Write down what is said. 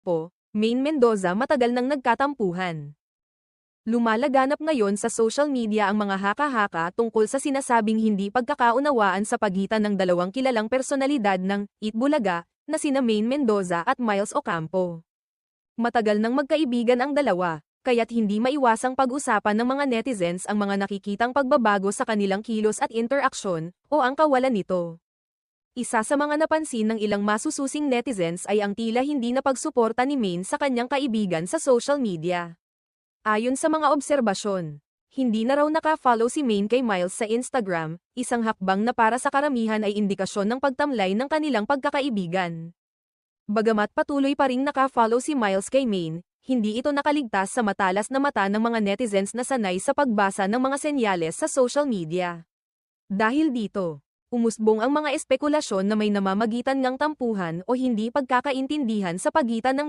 Ocampo, Maine Mendoza matagal nang nagkatampuhan. Lumalaganap ngayon sa social media ang mga haka-haka tungkol sa sinasabing hindi pagkakaunawaan sa pagitan ng dalawang kilalang personalidad ng Itbulaga na sina Maine Mendoza at Miles Ocampo. Matagal nang magkaibigan ang dalawa, kaya't hindi maiwasang pag-usapan ng mga netizens ang mga nakikitang pagbabago sa kanilang kilos at interaksyon, o ang kawalan nito. Isa sa mga napansin ng ilang masususing netizens ay ang tila hindi na pagsuporta ni Maine sa kanyang kaibigan sa social media. Ayon sa mga obserbasyon, hindi na raw naka-follow si Maine kay Miles sa Instagram, isang hakbang na para sa karamihan ay indikasyon ng pagtamlay ng kanilang pagkakaibigan. Bagamat patuloy pa ring naka-follow si Miles kay Maine, hindi ito nakaligtas sa matalas na mata ng mga netizens na sanay sa pagbasa ng mga senyales sa social media. Dahil dito, umusbong ang mga espekulasyon na may namamagitan ngang tampuhan o hindi pagkakaintindihan sa pagitan ng